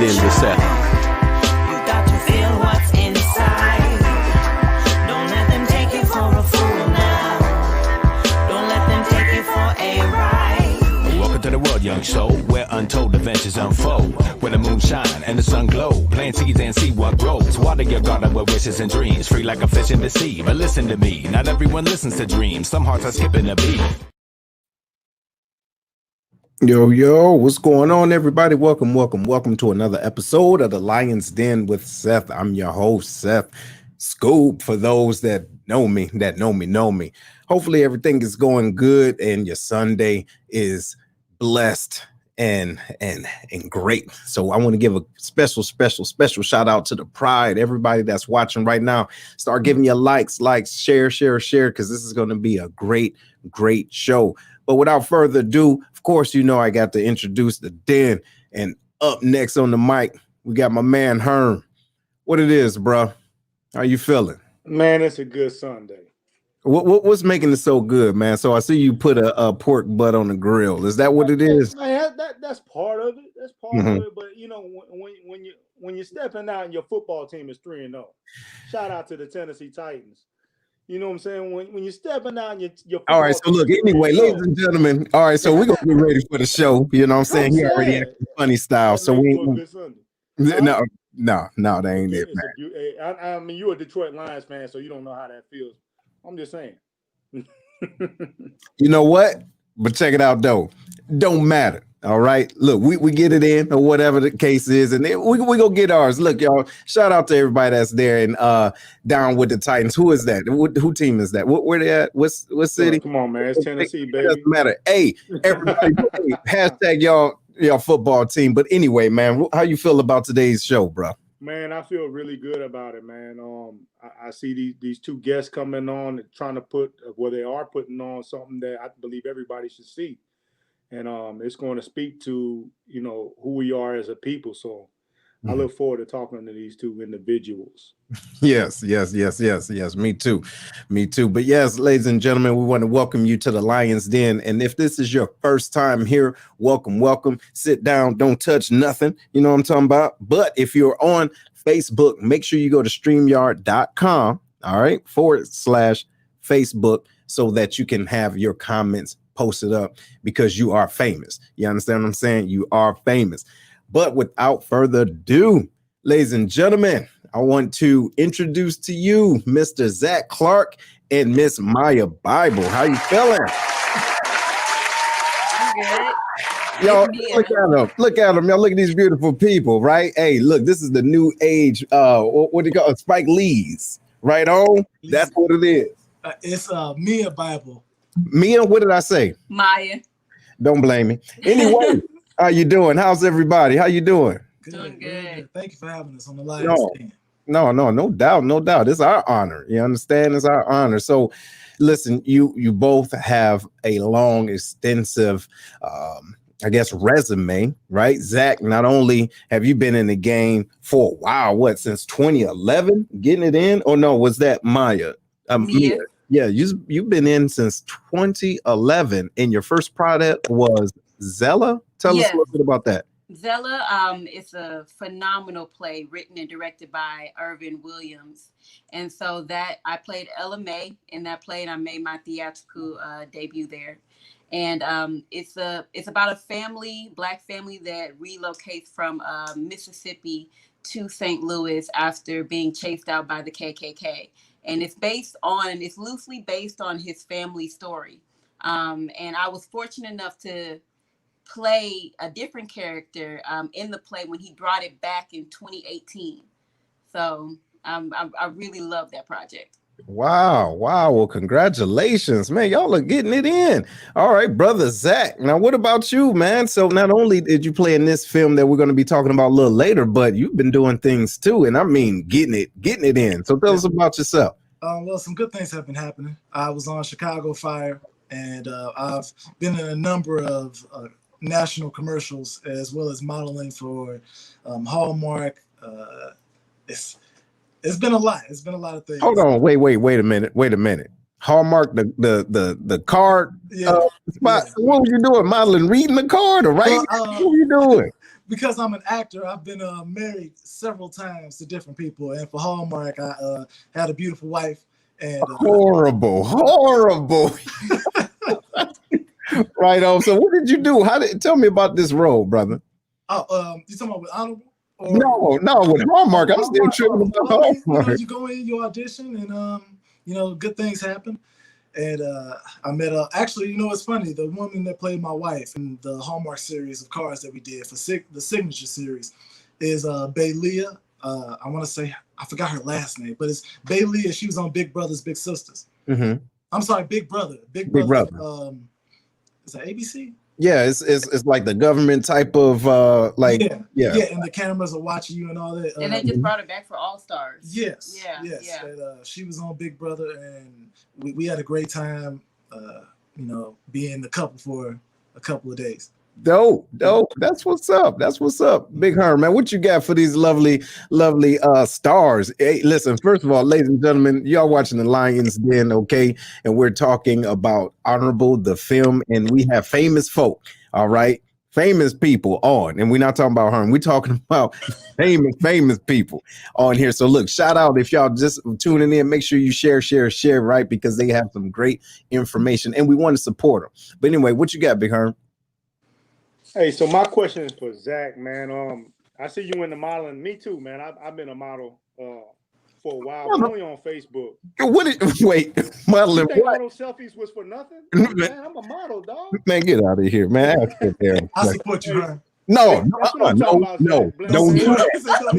Den with Seth. You got to feel what's inside. Don't let them take you for a fool now. Don't let them take you for a ride. Welcome to the world, young soul, where untold adventures unfold. Where the moon shine and the sun glow. Plant seeds and see what grows. Water your garden with wishes and dreams. Free like a fish in the sea. But listen to me, not everyone listens to dreams. Some hearts are skipping a beat. Yo, what's going on, everybody? Welcome to another episode of the Lion's Den with Seth. I'm your host, Seth Scoop. For those that know me. Hopefully everything is going good and your Sunday is blessed and great. So I want to give a special shout out to the Pride, everybody that's watching right now. Start giving your likes, share, because this is going to be a great show. But without further ado, of course, you know I got to introduce the Den. And up next on the mic, we got my man Herm. What it is, bro? How you feeling? Man, it's a good Sunday. What's making it so good, man? So I see you put a pork butt on the grill. Is that what it is? Man, that's part of it. That's part of it. But you know, when you're stepping out and your football team is 3-0, shout out to the Tennessee Titans. You know what I'm saying? When you're stepping out and your all right, so look, anyway, ladies and gentlemen, all right, so we're gonna get ready for the show. You know what I'm saying? He already acting funny style. So we no, that ain't it, man. I mean, you're a Detroit Lions fan, so you don't know how that feels. I'm just saying. You know what? But check it out, though. Don't matter. All right. Look, we get it in or whatever the case is, and then we go get ours. Look, y'all, shout out to everybody that's there and down with the Titans. Who is that? Who team is that? Where they at? What city? Come on, man. It's Tennessee, baby. It doesn't matter. Hey, everybody, hashtag y'all football team. But anyway, man, how you feel about today's show, bro? Man, I feel really good about it, man. I see these two guests coming on trying to they are putting on something that I believe everybody should see. And it's going to speak to, you know, who we are as a people. So I look forward to talking to these two individuals. Yes. Me too. But yes, ladies and gentlemen, we want to welcome you to the Lion's Den. And if this is your first time here, welcome. Sit down. Don't touch nothing. You know what I'm talking about? But if you're on Facebook, make sure you go to StreamYard.com, all right, /Facebook, so that you can have your comments posted up because you are famous. You understand what I'm saying? You are famous. But without further ado, ladies and gentlemen, I want to introduce to you Mr. Zach Clark and Miss Maya Bible. How you feeling? I'm good. Y'all, look at them. Y'all look at these beautiful people, right? Hey, look, this is the new age. What do you call it? Spike Lee's, right on? That's what it is. It's Mia Bible. Mia, what did I say? Maya. Don't blame me. Anyway, how you doing? How's everybody? How you doing? Doing good. Thank you for having us on the live. No doubt. It's our honor. You understand? It's our honor. So listen, you both have a long, extensive resume, right? Zach, not only have you been in the game for a while, since 2011, getting it in? Or no, was that Maya? Mia. Yeah, you've been in since 2011, and your first product was Zella. Tell us a little bit about that. Zella, it's a phenomenal play written and directed by Irvin Williams. And so that I played Ella May in that play, and I made my theatrical debut there. And it's about a Black family that relocates from Mississippi to St. Louis after being chased out by the KKK. And it's loosely based on his family story. And I was fortunate enough to play a different character in the play when he brought it back in 2018. So I really love that project. Wow. Well, congratulations, man. Y'all are getting it in. All right, brother Zach. Now, what about you, man? So not only did you play in this film that we're going to be talking about a little later, but you've been doing things too. And I mean, getting it in. So tell us about yourself. Well, some good things have been happening. I was on Chicago Fire, and I've been in a number of national commercials as well as modeling for Hallmark. It's been a lot. It's been a lot of things. Hold on, wait a minute. Hallmark, the card spot. Yeah. What were you doing? Modeling, reading the card, or right? What were you doing? because I'm an actor, I've been married several times to different people, and for Hallmark, I had a beautiful wife. And horrible. Right on. So what did you do? Tell me about this role, brother? You talking about with Honorable? No, with Hallmark. I'm still tripping about Hallmark. You go in, you audition, and good things happen. And I met actually, it's funny, the woman that played my wife in the Hallmark series of cars that we did for the Signature series is Baylia. I want to say, I forgot her last name, but it's Baylia. She was on Big Brothers Big Sisters. Mm-hmm. I'm sorry, Big Brother. Big Brother. Is that ABC? Yeah, it's like the government type of yeah, and the cameras are watching you and all that. And they just brought it back for All Stars. Yes. Yeah. And, she was on Big Brother, and we had a great time. Being the couple for a couple of days. Dope. That's what's up. Big Herm, man. What you got for these lovely stars? Hey, listen, first of all, ladies and gentlemen, y'all watching the Lions Den, okay? And we're talking about Honorable, the film, and we have famous folk, all right? Famous people on, and we're not talking about Herm. We're talking about famous people on here. So look, shout out if y'all just tuning in. Make sure you share, right? Because they have some great information, and we want to support them. But anyway, what you got, Big Herm? Hey, so my question is for Zach, man. I see you in the modeling. Me too, man. I've been a model for a while, but only on Facebook. Wait, modeling? You think all those selfies was for nothing? Man, I'm a model, dog. Man, get out of here, man. I support you, man. No, don't do that.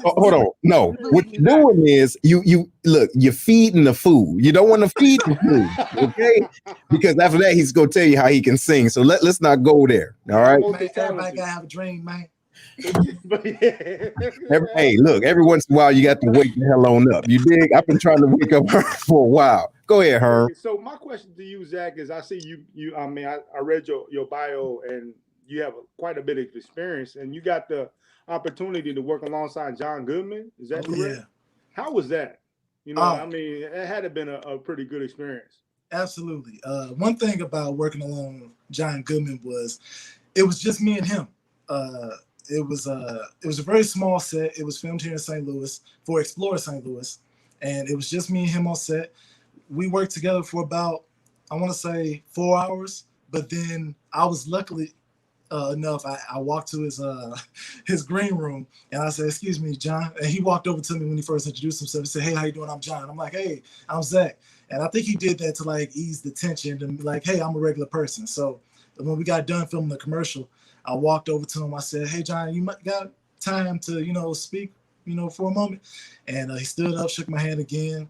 Hold on. No, what you're doing is you look, you're feeding the food. You don't want to feed the food, okay? Because after that, he's gonna tell you how he can sing. So let's not go there. All right. Man, everybody gotta have a dream, man. Hey, look, every once in a while you got to wake the hell on up. You dig? I've been trying to wake up her for a while. Go ahead, Herm. So my question to you, Zach, is I see you. I mean, I read your bio, and you have quite a bit of experience, and you got the opportunity to work alongside John Goodman. Is that correct? Yeah. How was that? I mean, it had to been a pretty good experience. Absolutely. One thing about working along John Goodman was it was just me and him. It was a very small set. It was filmed here in St. Louis for Explore St. Louis, and it was just me and him on set. We worked together for about, I want to say, 4 hours, but then I was luckily enough. I walked to his green room, and I said, "Excuse me, John." And he walked over to me when he first introduced himself. He said, "Hey, how you doing? I'm John." I'm like, "Hey, I'm Zach." And I think he did that to like ease the tension and be like, "Hey, I'm a regular person." So when we got done filming the commercial, I walked over to him. I said, "Hey, John, you got time to speak, for a moment?" And he stood up, shook my hand again,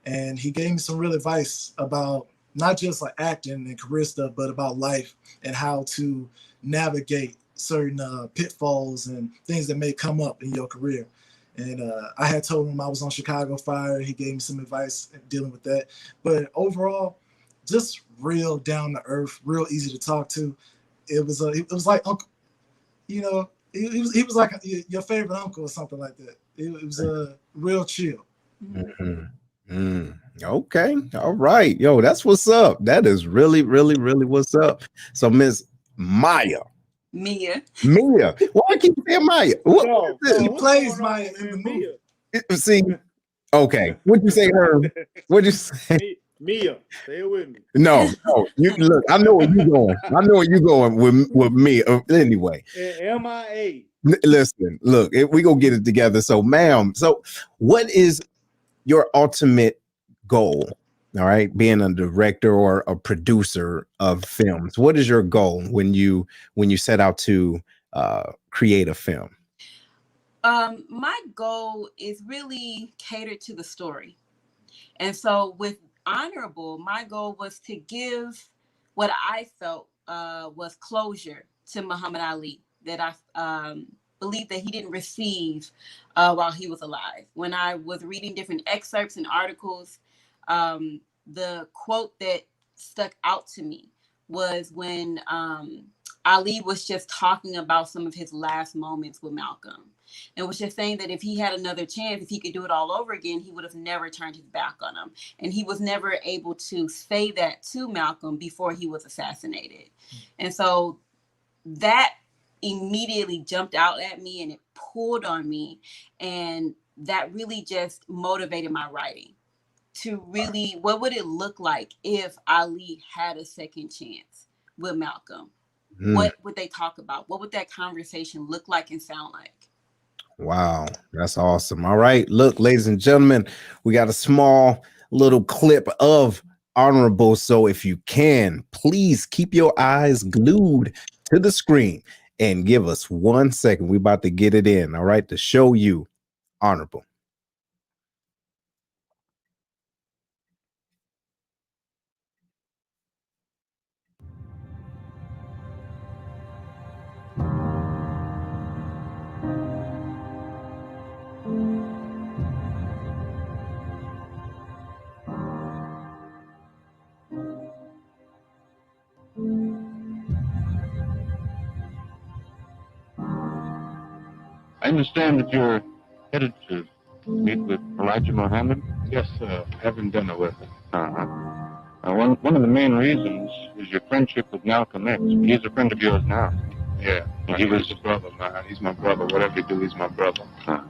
and he gave me some real advice about not just like acting and career stuff, but about life and how to navigate certain pitfalls and things that may come up in your career. And I had told him I was on Chicago Fire. He gave me some advice dealing with that. But overall, just real down to earth, real easy to talk to. It was like uncle, he was like your favorite uncle or something like that. It was a real chill. Mm-hmm. Okay, all right, yo, that's what's up. That is really, really, really what's up. So Miss Maya. Mia. Why I keep saying Maya? He plays Maya in the movie. See, okay. What'd you say, Herb? What'd you say? Mia, stay with me. No. You look. I know where you going with me. Anyway. MIA. Listen, look. We gonna get it together. So, ma'am. So, what is your ultimate goal? All right, being a director or a producer of films, what is your goal when you set out to create a film? My goal is really catered to the story. And so with Honorable, my goal was to give what I felt was closure to Muhammad Ali that I believe that he didn't receive while he was alive. When I was reading different excerpts and articles, the quote that stuck out to me was when Ali was just talking about some of his last moments with Malcolm, and was just saying that if he had another chance, if he could do it all over again, he would have never turned his back on him. And he was never able to say that to Malcolm before he was assassinated. And so that immediately jumped out at me and it pulled on me. And that really just motivated my writing to really, what would it look like if Ali had a second chance with Malcolm? What would they talk about? What would that conversation look like and sound like? Wow, that's awesome. All right, look, ladies and gentlemen, we got a small little clip of Honorable. So if you can, please keep your eyes glued to the screen and give us 1 second. We're about to get it in, all right, to show you Honorable. I understand that you're headed to meet with Elijah Muhammad. Yes, sir. Having dinner with him. One of the main reasons is your friendship with Malcolm X. He's a friend of yours now. Yeah. And he was a brother, man. He's my brother. Whatever you do, he's my brother. There's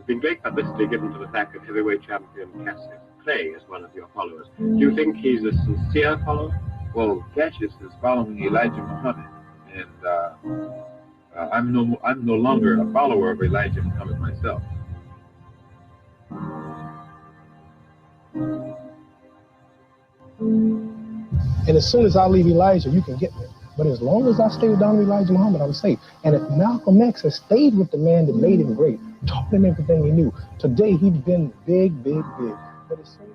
been great publicity given to the fact that heavyweight champion Cassius Clay is one of your followers. Do you think he's a sincere follower? Well, Cassius is following Elijah Muhammad, and I'm no longer a follower of Elijah Muhammad myself. And as soon as I leave Elijah, you can get me. But as long as I stay down with Elijah Muhammad, I'm safe. And if Malcolm X has stayed with the man that made him great, taught him everything he knew, today he'd been big, big, big. But as soon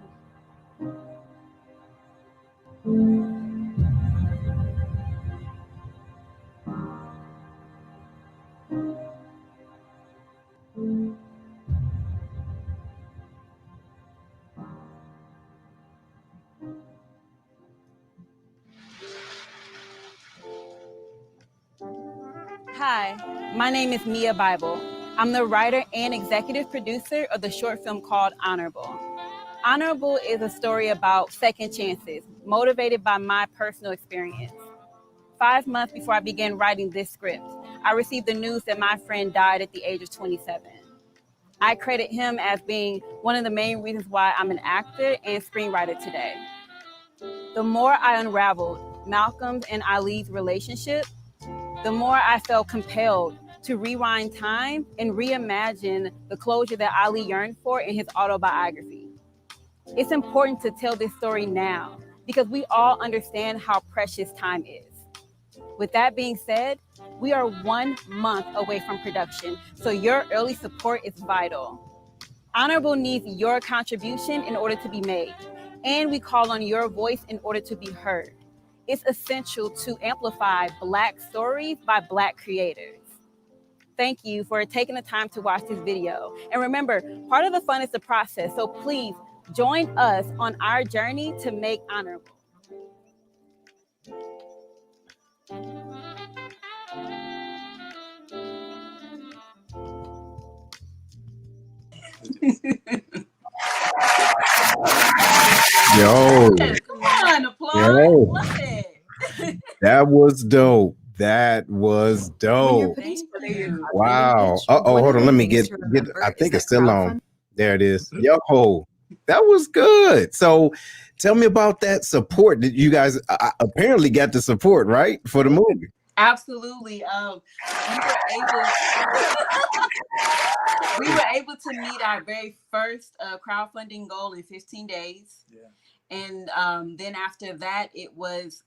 Hi, my name is Mia Bible. I'm the writer and executive producer of the short film called Honorable. Honorable is a story about second chances, motivated by my personal experience. 5 months before I began writing this script, I received the news that my friend died at the age of 27. I credit him as being one of the main reasons why I'm an actor and screenwriter today. The more I unraveled Malcolm's and Ali's relationship, the more I felt compelled to rewind time and reimagine the closure that Ali yearned for in his autobiography. It's important to tell this story now because we all understand how precious time is. With that being said, we are 1 month away from production, so your early support is vital. Honorable needs your contribution in order to be made, and we call on your voice in order to be heard. It's essential to amplify Black stories by Black creators. Thank you for taking the time to watch this video. And remember, part of the fun is the process, so please join us on our journey to make Honorable. Yo, Come on, applause. Yo. Love it. that was dope. That was dope. Thank you. Wow. Hold on. Let me get. I think it's still on. There it is. Yo, that was good. So, tell me about that support. Did you guys apparently got the support, right, for the movie? Absolutely. We were able to meet our very first crowdfunding goal in 15 days. Yeah. And then after that, it was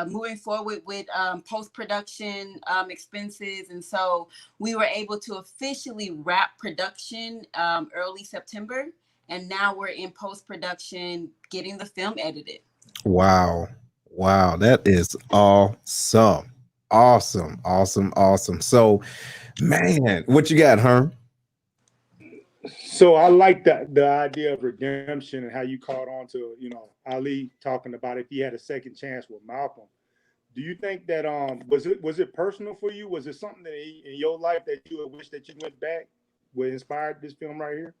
moving forward with post-production expenses. And so we were able to officially wrap production early September. And now we're in post-production getting the film edited. Wow. Wow. That is awesome. Awesome. So, man, what you got, Herm? So I like the idea of redemption and how you caught on to, Ali talking about if he had a second chance with Malcolm. Do you think that was it personal for you? Was it something that in your life that you wish that you went back, what inspired this film right here?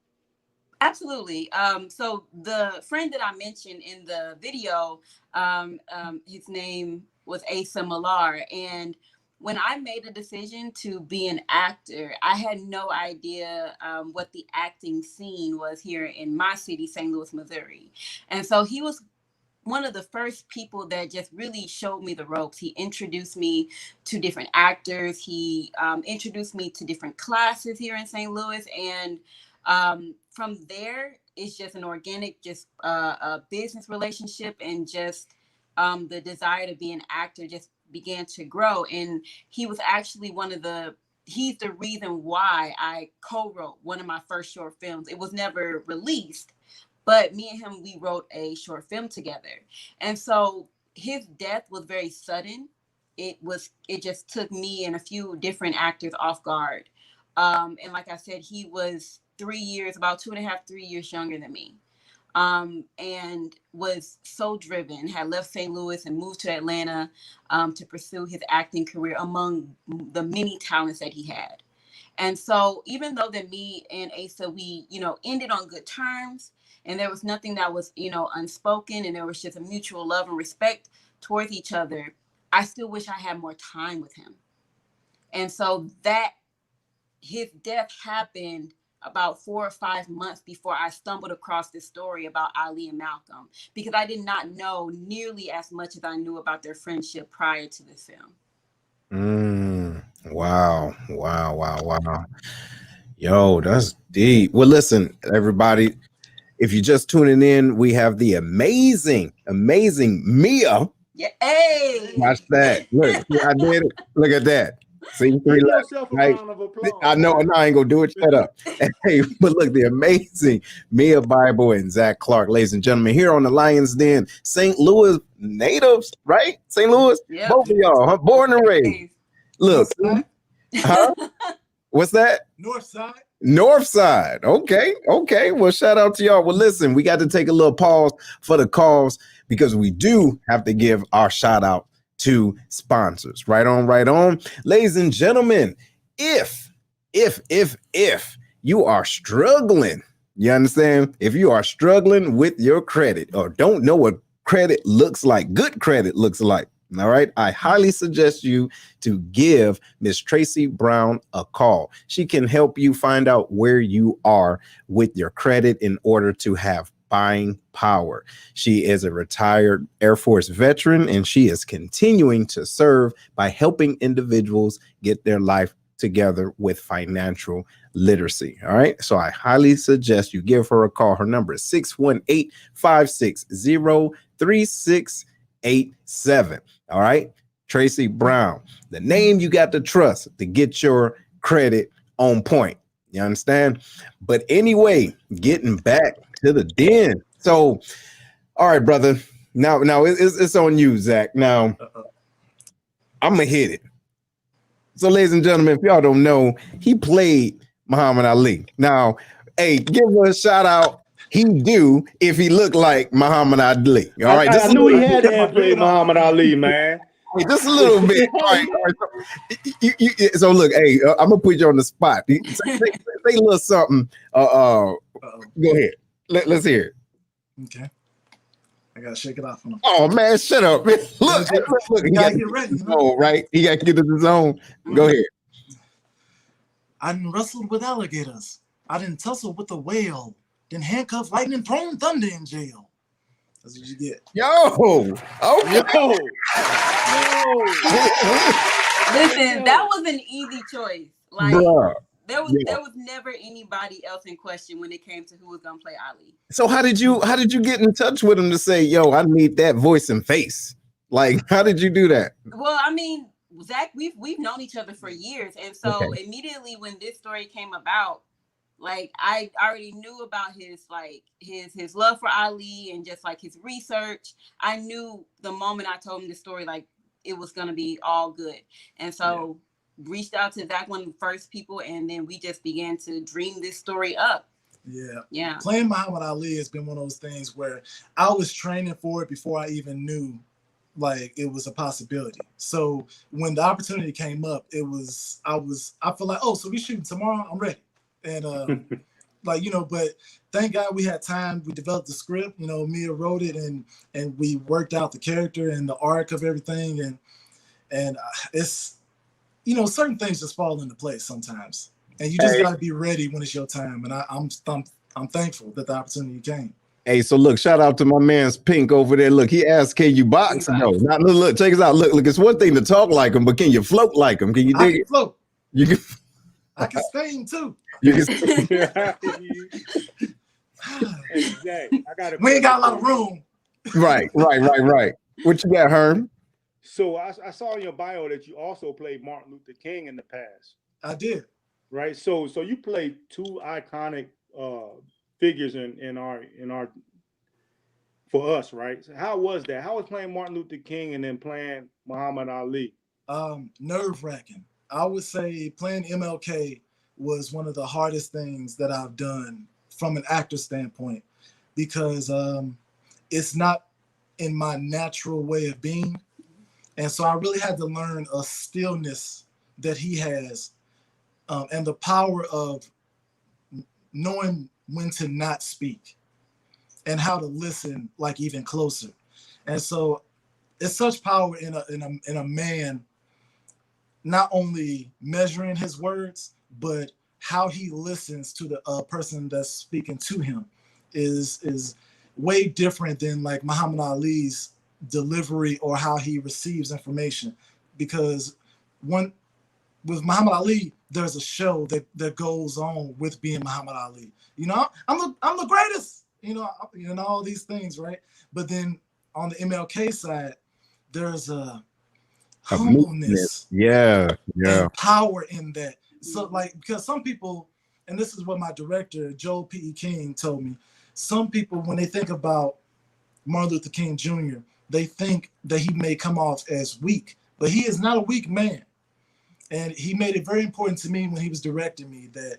Absolutely. So the friend that I mentioned in the video, his name was Asa Millar. And when I made a decision to be an actor, I had no idea what the acting scene was here in my city, St. Louis, Missouri. And so he was one of the first people that just really showed me the ropes. He introduced me to different actors. He introduced me to different classes here in St. Louis. And from there, it's just an organic, just a business relationship, and just the desire to be an actor just began to grow. And he was actually he's the reason why I co-wrote one of my first short films. It was never released, but me and him, we wrote a short film together. And so his death was very sudden. It just took me and a few different actors off guard. And like I said, he was 3 years, about 2.5, 3 years younger than me. And was so driven, had left St. Louis and moved to Atlanta to pursue his acting career among the many talents that he had. And so even though that me and Asa, we, ended on good terms, and there was nothing that was, unspoken, and there was just a mutual love and respect towards each other, I still wish I had more time with him. And so that his death happened about 4 or 5 months before I stumbled across this story about Ali and Malcolm, because I did not know nearly as much as I knew about their friendship prior to this film. Wow. Yo, that's deep. Well, listen, everybody, if you're just tuning in, we have the amazing Mia. Yeah, hey. Watch that. Look, I did it. Look at that. See, 3 left, right? I know, I ain't gonna do it. Shut up. Hey, but look, the amazing Mia Bible and Zach Clark, ladies and gentlemen, here on the Lions Den, St. Louis natives, right? St. Louis, yep. Both of y'all, huh? Born and raised. Look, huh? What's that? North side. Okay. Well, shout out to y'all. Well, listen, we got to take a little pause for the calls, because we do have to give our shout out to sponsors. Right on. Ladies and gentlemen, if you are struggling, you understand? If you are struggling with your credit or don't know what credit looks like, good credit looks like, all right, I highly suggest you to give Miss Tracy Brown a call. She can help you find out where you are with your credit in order to have buying power. She is a retired Air Force veteran, and she is continuing to serve by helping individuals get their life together with financial literacy. All right. So I highly suggest you give her a call. Her number is 618-560-3687. All right. Tracy Brown, the name you got to trust to get your credit on point. You understand? But anyway, getting back to the den. So, all right, brother. Now it's on you, Zach. Now, I'm going to hit it. So, ladies and gentlemen, if y'all don't know, he played Muhammad Ali. Now, hey, give her a shout out. He do if he looked like Muhammad Ali. All right. I knew he had to have played Muhammad Ali, man. Hey, just a little bit. All right. So look, hey, I'm gonna put you on the spot. Say a little something. Go ahead. Let's hear it. Okay. I gotta shake it off. Oh man, shut up, man. Look, you gotta get ready. Oh, right. He gotta get to the zone. Go ahead. I done wrestled with alligators. I didn't tussle with a whale. Then handcuff lightning prone thunder in jail. That's what you get. Yo. Okay. Listen, that was an easy choice. Like, bruh. There was never anybody else in question when it came to who was gonna play Ali. So how did you get in touch with him to say, yo, I need that voice and face? Like, how did you do that? Well, I mean, Zach, we've known each other for years, and so immediately when this story came about, like I already knew about his love for Ali and just like his research. I knew the moment I told him the story, like it was gonna be all good, and so. Yeah. Reached out to Zach, one of the first people, and then we just began to dream this story up. Yeah. Playing Muhammad Ali has been one of those things where I was training for it before I even knew like it was a possibility. So when the opportunity came up, I feel like, oh, so we shooting tomorrow? I'm ready. And like, but thank God we had time. We developed the script, Mia wrote it, and we worked out the character and the arc of everything, and it's, certain things just fall into place sometimes, and you just got to be ready when it's your time. And I'm thankful that the opportunity came. Hey, so look, shout out to my man's Pink over there. Look, he asked, can you box? No, not look, check us out. Look, it's one thing to talk like him, but can you float like him? Can you dig it? Float. You can. I can sing too. You can. Exactly. We ain't got a lot of room. Right. What you got, Herm? So I saw in your bio that you also played Martin Luther King in the past. I did. Right. So you played two iconic figures in our for us, right? So how was that? How was playing Martin Luther King and then playing Muhammad Ali? Nerve-wracking. I would say playing MLK was one of the hardest things that I've done from an actor standpoint, because it's not in my natural way of being. And so I really had to learn a stillness that he has, and the power of knowing when to not speak and how to listen, like, even closer. And so it's such power in a man, not only measuring his words, but how he listens to the person that's speaking to him is way different than like Muhammad Ali's delivery or how he receives information. Because with Muhammad Ali, there's a show that goes on with being Muhammad Ali. I'm the greatest. All these things, right? But then on the MLK side, there's a humbleness, and power in that. So, like, because some people, and this is what my director Joel P.E. King told me, some people, when they think about Martin Luther King Jr., they think that he may come off as weak, but he is not a weak man. And he made it very important to me when he was directing me that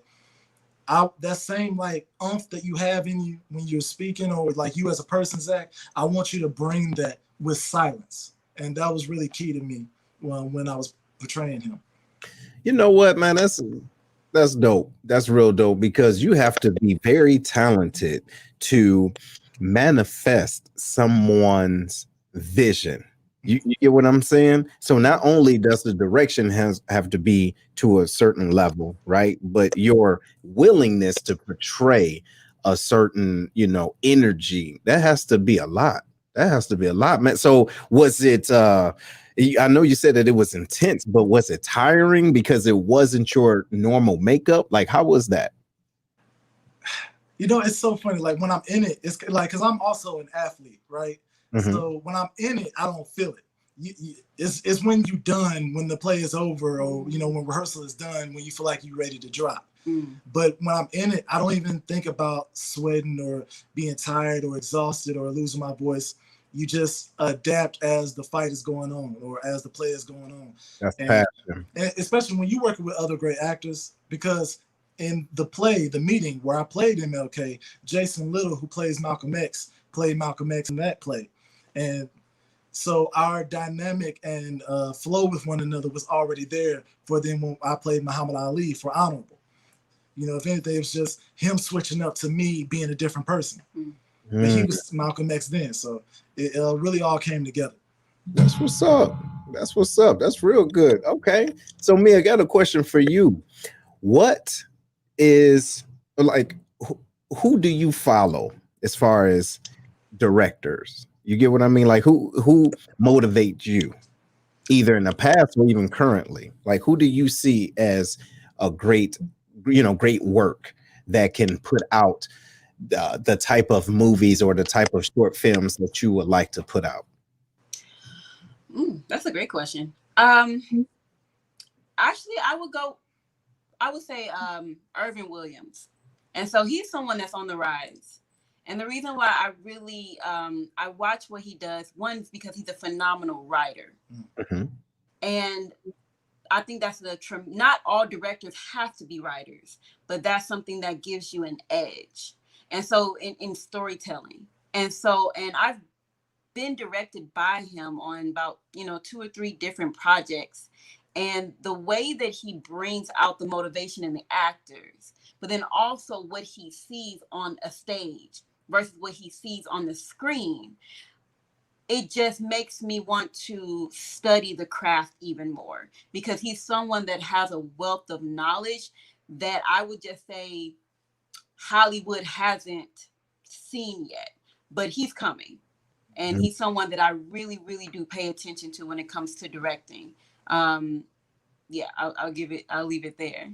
that same like oomph that you have in you when you're speaking, or like you as a person, Zach, I want you to bring that with silence. And that was really key to me when I was portraying him. You know what, man? That's dope. That's real dope, because you have to be very talented to manifest someone's vision. You get what I'm saying? So not only does the direction have to be to a certain level, right? But your willingness to portray a certain, energy, that has to be a lot. That has to be a lot, man. So was it, I know you said that it was intense, but was it tiring because it wasn't your normal makeup? Like, how was that? It's so funny. Like, when I'm in it, it's like, because I'm also an athlete, right? Mm-hmm. So when I'm in it, I don't feel it. It's when you're done, when the play is over, or, when rehearsal is done, when you feel like you're ready to drop. But when I'm in it, I don't even think about sweating or being tired or exhausted or losing my voice. You just adapt as the fight is going on or as the play is going on. That's passion. And especially when you're working with other great actors, because in the play, The Meeting, where I played MLK, Jason Little, who plays Malcolm X, played Malcolm X in that play. And so our dynamic and flow with one another was already there for them when I played Muhammad Ali for Honorable. If anything, it was just him switching up to me being a different person. But he was Malcolm X then. So it really all came together. That's what's up. That's real good. Okay. So Mia, I got a question for you. What is, like, who do you follow as far as directors? You get what I mean? Like, who motivates you, either in the past or even currently? Like, who do you see as a great work that can put out the type of movies or the type of short films that you would like to put out? That's a great question. Actually, I would say Irvin Williams. And so he's someone that's on the rise. And the reason why I really, I watch what he does, one is because he's a phenomenal writer. Mm-hmm. And I think that's not all directors have to be writers, but that's something that gives you an edge. And so in storytelling. And I've been directed by him on about, 2 or 3 different projects. And the way that he brings out the motivation in the actors, but then also what he sees on a stage versus what he sees on the screen, it just makes me want to study the craft even more, because he's someone that has a wealth of knowledge that I would just say Hollywood hasn't seen yet, but he's coming. And he's someone that I really, really do pay attention to when it comes to directing. Yeah, I'll leave it there.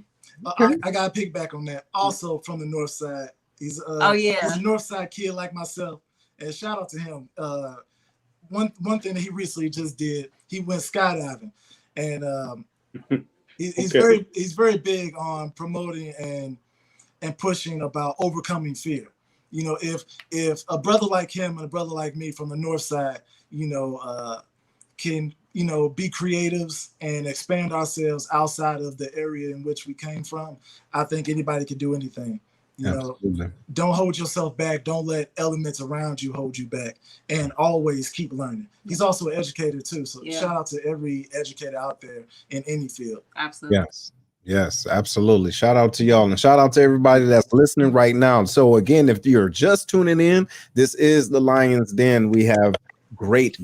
I got to piggyback on that. Also from the North Side. He's he's a North Side kid like myself. And shout out to him. One thing that he recently just did, he went skydiving. And he's very big on promoting and pushing about overcoming fear. You know, if a brother like him and a brother like me from the North Side, can, be creatives and expand ourselves outside of the area in which we came from, I think anybody can do anything. You know, don't hold yourself back. Don't let elements around you hold you back, and always keep learning. He's also an educator too. So shout out to every educator out there in any field. Absolutely. Yes, absolutely. Shout out to y'all, and shout out to everybody that's listening right now. So again, if you're just tuning in, this is the Lion's Den. We have great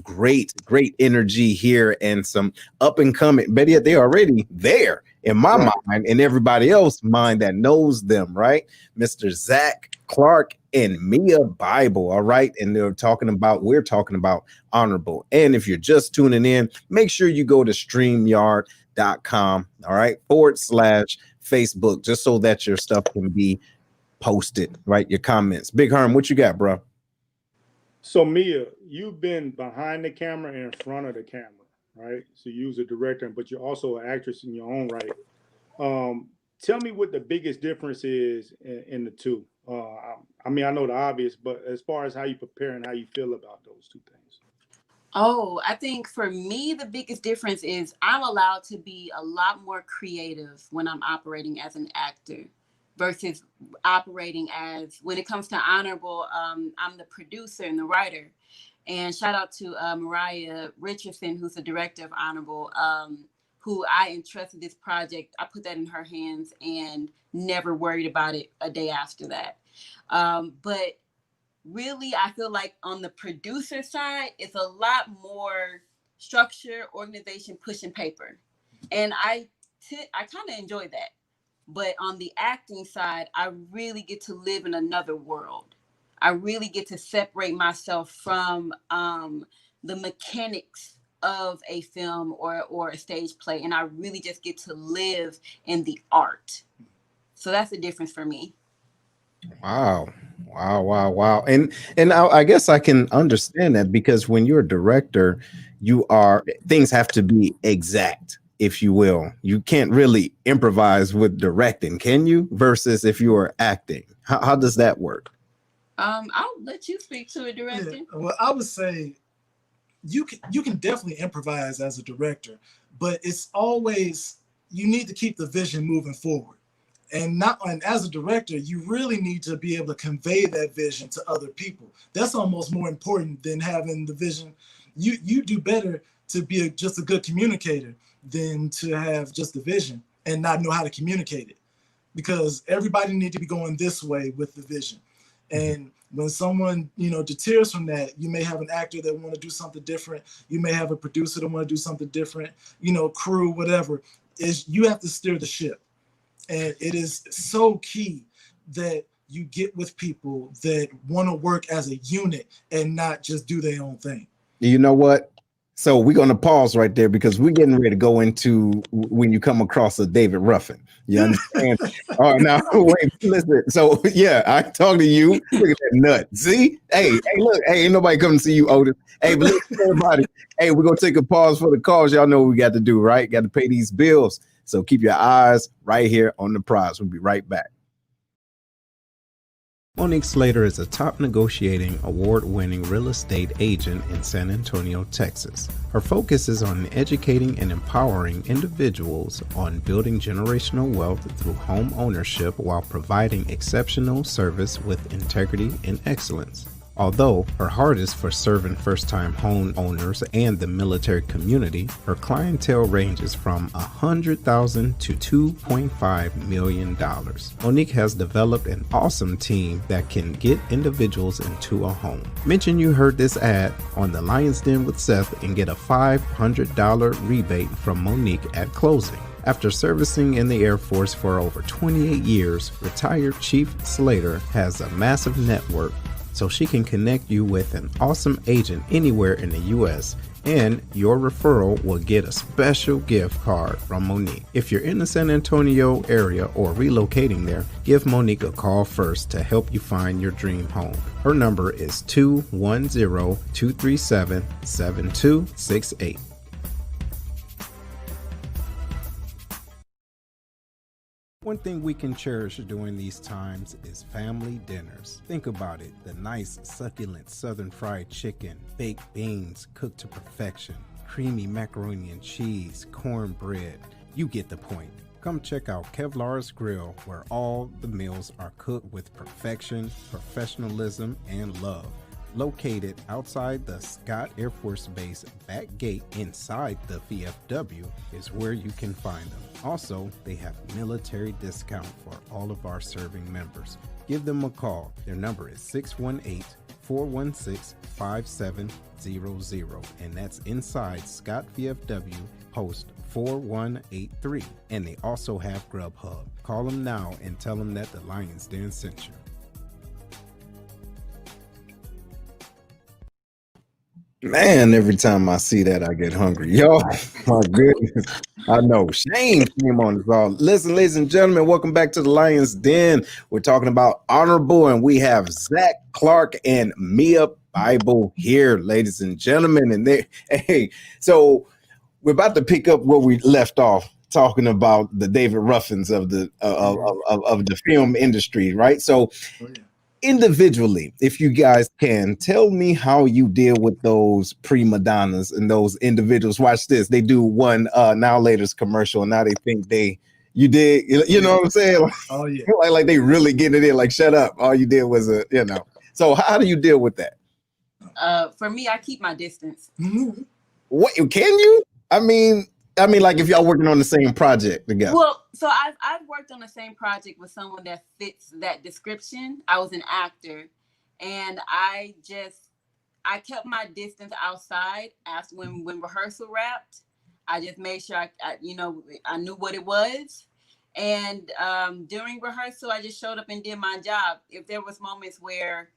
energy here and some up and coming. Better yet, they're already there in my mind and everybody else's mind that knows them, right? Mr. Zach Clark and Mia Bible, all right? And we're talking about Honorable. And if you're just tuning in, make sure you go to StreamYard.com, all right, /Facebook, just so that your stuff can be posted, right? Your comments. Big Herm, what you got, bro? So Mia, you've been behind the camera and in front of the camera, right? So you was a director, but you're also an actress in your own right. Tell me what the biggest difference is in the two. I mean, I know the obvious, but as far as how you prepare and how you feel about those two things. Oh, I think for me, the biggest difference is I'm allowed to be a lot more creative when I'm operating as an actor versus operating as, when it comes to Honorable, I'm the producer and the writer. And shout out to Mariah Richardson, who's the director of Honorable, who I entrusted this project. I put that in her hands and never worried about it a day after that. But really, I feel like on the producer side, it's a lot more structure, organization, pushing paper. And I kind of enjoy that. But on the acting side, I really get to live in another world. I really get to separate myself from the mechanics of a film or a stage play. And I really just get to live in the art. So that's the difference for me. Wow. And I guess I can understand that, because when you're a director, things have to be exact, if you will. You can't really improvise with directing, can you? Versus if you are acting. How does that work? I'll let you speak to it, director. Yeah, well, I would say you can definitely improvise as a director, but it's always, you need to keep the vision moving forward. And as a director, you really need to be able to convey that vision to other people. That's almost more important than having the vision. You do better to be just a good communicator than to have just the vision and not know how to communicate it, because everybody needs to be going this way with the vision. And when someone, deters from that, you may have an actor that want to do something different. You may have a producer that want to do something different, crew, whatever. You have to steer the ship. And it is so key that you get with people that want to work as a unit and not just do their own thing. You know what? So we're going to pause right there, because we're getting ready to go into when you come across a David Ruffin. You understand? All right, now wait, listen. So yeah, I talk to you. Look at that nut. See? Hey, look. Hey, ain't nobody coming to see you, Otis. Hey, but listen, everybody. Hey, we're gonna take a pause for the calls. Y'all know what we got to do, right? Got to pay these bills. So keep your eyes right here on the prize. We'll be right back. Monique Slater is a top negotiating, award-winning real estate agent in San Antonio, Texas. Her focus is on educating and empowering individuals on building generational wealth through home ownership while providing exceptional service with integrity and excellence. Although her heart is for serving first-time homeowners and the military community, her clientele ranges from $100,000 to $2.5 million. Monique has developed an awesome team that can get individuals into a home. Mention you heard this ad on the Lion's Den with Seth and get a $500 rebate from Monique at closing. After servicing in the Air Force for over 28 years, retired Chief Slater has a massive network so she can connect you with an awesome agent anywhere in the U.S., and your referral will get a special gift card from Monique. If you're in the San Antonio area or relocating there, give Monique a call first to help you find your dream home. Her number is 210-237-7268. One thing we can cherish during these times is family dinners. Think about it, the nice, succulent southern fried chicken, baked beans cooked to perfection, creamy macaroni and cheese, cornbread. You get the point. Come check out Kevlar's Grill, where all the meals are cooked with perfection, professionalism, and love. Located outside the Scott Air Force Base back gate inside the VFW is where you can find them. Also, they have military discount for all of our serving members. Give them a call. Their number is 618-416-5700, and that's inside Scott VFW, post 4183. And they also have Grubhub. Call them now and tell them that the Lion's Den sent you. Man, every time I see that, I get hungry. Yo, my goodness. I know. Shane came on the call. Listen, ladies and gentlemen, welcome back to the Lion's Den. We're talking about Honorable, and we have Zach Clark and Mia Bible here, ladies and gentlemen. And so we're about to pick up where we left off, talking about the David Ruffins of the of the film industry, right? So individually, if you guys can, tell me how you deal with those prima donnas and those individuals. Watch this. They do one Now Later's commercial, and now they think you did, you know what I'm saying? Like, oh yeah. Like they really get it in, like, shut up. All you did was So how do you deal with that? For me, I keep my distance. What, can you? I mean, like if y'all working on the same project together. Well, so I've worked on the same project with someone that fits that description. I was an actor, and I kept my distance outside. After when rehearsal wrapped, I just made sure I knew what it was. And during rehearsal, I just showed up and did my job. If there was moments where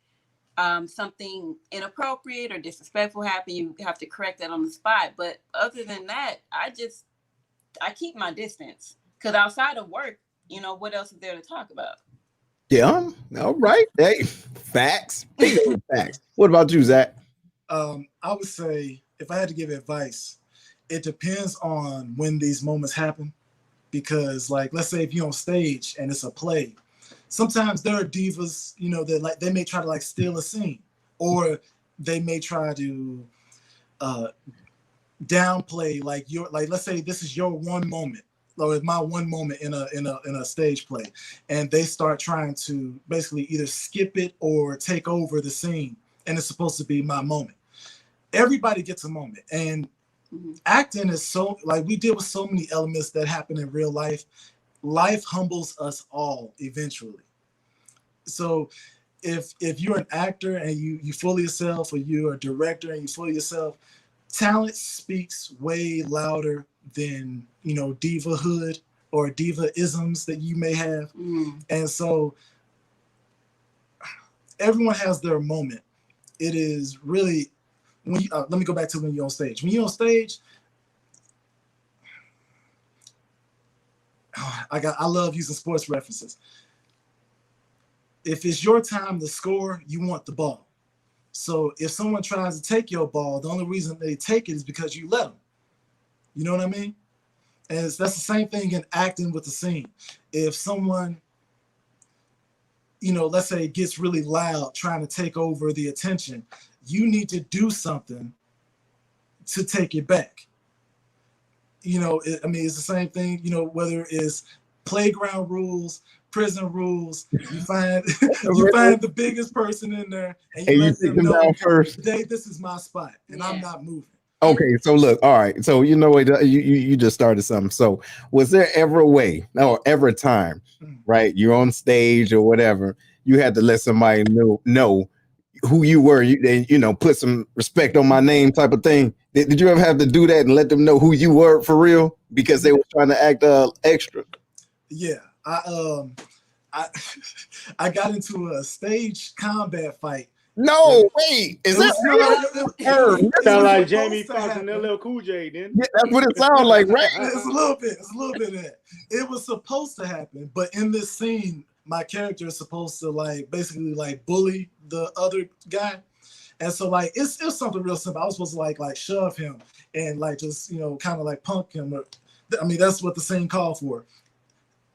something inappropriate or disrespectful happened, you have to correct that on the spot. But other than that, I keep my distance, because outside of work, what else is there to talk about? Yeah. All right. Hey, facts. Facts. What about you, Zach? I would say, if I had to give advice, it depends on when these moments happen. Because, like, let's say if you're on stage and it's a play, sometimes there are divas, that they may try to steal a scene, or they may try to downplay let's say this is your one moment, or it's my one moment in a stage play, and they start trying to basically either skip it or take over the scene, and it's supposed to be my moment. Everybody gets a moment, and acting is so, we deal with so many elements that happen in real life. Life humbles us all eventually. So if you're an actor and you fully yourself, or you're a director and you fully yourself, talent speaks way louder than divahood or diva-isms that you may have. And so everyone has their moment. It is really, let me go back to when you're on stage. When you're on stage, I love using sports references. If it's your time to score, you want the ball. So if someone tries to take your ball, the only reason they take it is because you let them. You know what I mean? And that's the same thing in acting with the scene. If someone, let's say gets really loud trying to take over the attention, you need to do something to take it back. It's the same thing, whether it's playground rules, prison rules. You find the biggest person in there, and you let take them them know down first. today this is my spot, and I'm not moving. Okay, so look, all right. So you know what, you just started something. So was there ever a way, or ever a time, right? You're on stage or whatever, you had to let somebody know who you were, you know, put some respect on my name type of thing. Did you ever have to do that and let them know who you were for real because they were trying to act extra? Yeah, I got into a stage combat fight. No, wait, is that sound like Jamie Foxx and LL Cool J, then? Yeah, that's what it sounds like, right? It's a little bit of that. It was supposed to happen, but in this scene, my character is supposed to like basically like bully the other guy. And so like it's something real simple. I was supposed to like shove him and like just, you know, kind of like punk him. I mean, that's what the scene called for.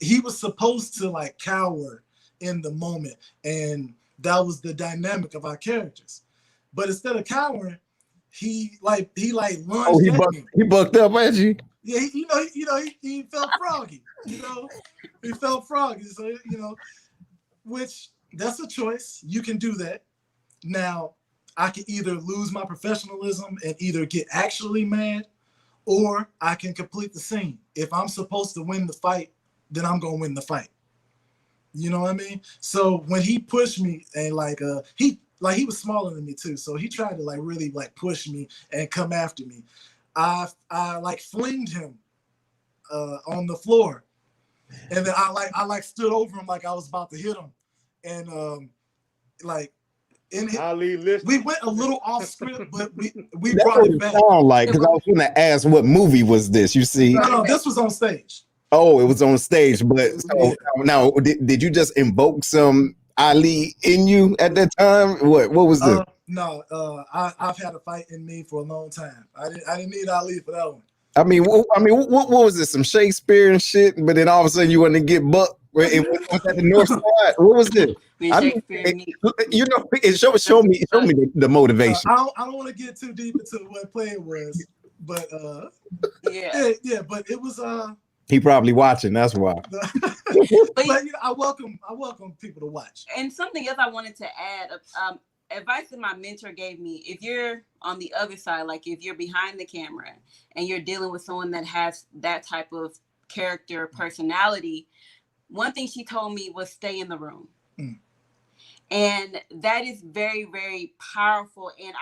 He was supposed to like cower in the moment, and that was the dynamic of our characters. But instead of cowering, he lunged at me. He bucked up at you. Yeah, he felt froggy. You know, he felt froggy. So you know, which that's a choice. You can do that. Now, I can either lose my professionalism and either get actually mad, or I can complete the scene. If I'm supposed to win the fight, then I'm gonna win the fight. You know what I mean? So when he pushed me and he was smaller than me too, so he tried to like really like push me and come after me. I like flinged him on the floor, and then I stood over him like I was about to hit him, and we went a little off script, but we brought it back. Sound like, because I was going to ask what movie was this? You see, no, this was on stage. Oh, it was on stage, but so now did you just invoke some Ali in you at that time? What was this? No, I've had a fight in me for a long time. I didn't need Ali for that one. I mean, what was this? Some Shakespeare and shit, but then all of a sudden you want to get bucked. It was at the north side. What was it? You know, show me the motivation. I don't want to get too deep into what play it was, but yeah, but it was He probably watching. That's why. But you know, I welcome people to watch. And something else I wanted to add, advice that my mentor gave me: if you're on the other side, like if you're behind the camera and you're dealing with someone that has that type of character, personality, one thing she told me was stay in the room. And that is very, very powerful. And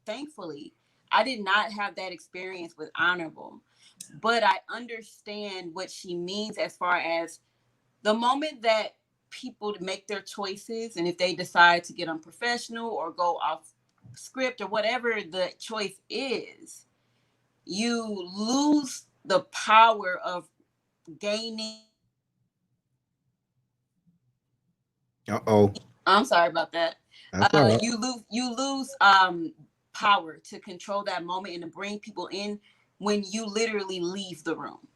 thankfully, I did not have that experience with Honorable. But I understand what she means as far as the moment that people make their choices, and if they decide to get unprofessional or go off script or whatever the choice is, you lose the power of gaining. I'm sorry about that. Right. You lose power to control that moment and to bring people in when you literally leave the room.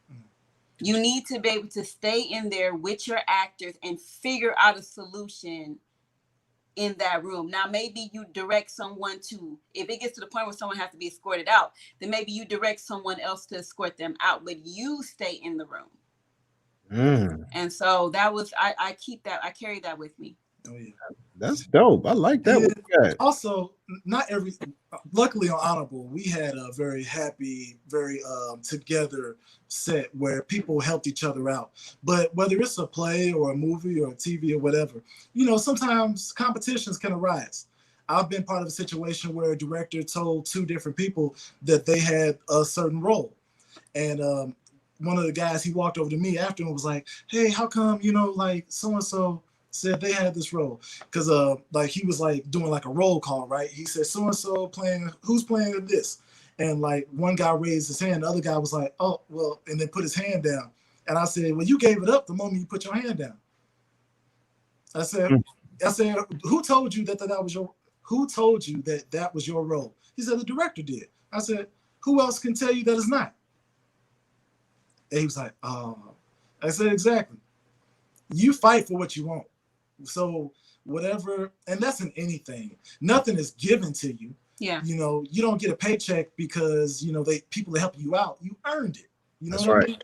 You need to be able to stay in there with your actors and figure out a solution in that room. Now, maybe you direct someone if it gets to the point where someone has to be escorted out, then maybe you direct someone else to escort them out, but you stay in the room. And so that was, I carry that with me. Oh yeah, that's dope. I like that. Yeah. Also, luckily on Honorable, we had a very happy, very together set where people helped each other out. But whether it's a play or a movie or a TV or whatever, you know, sometimes competitions can arise. I've been part of a situation where a director told two different people that they had a certain role. And one of the guys, he walked over to me after and was like, hey, how come, you know, like so-and-so said they had this role? Because like he was like doing like a roll call, right? He said so-and-so who's playing this? And like one guy raised his hand, the other guy was like, oh, well, and then put his hand down. And I said, well, you gave it up the moment you put your hand down. I said, who told you that was your role? He said, the director did. I said, who else can tell you that it's not? And he was like, oh. I said, exactly. You fight for what you want. So whatever, and that's in anything. Nothing is given to you. Yeah. You know, you don't get a paycheck because, you know, people are helping you out. You earned it. You know that's what right. I mean?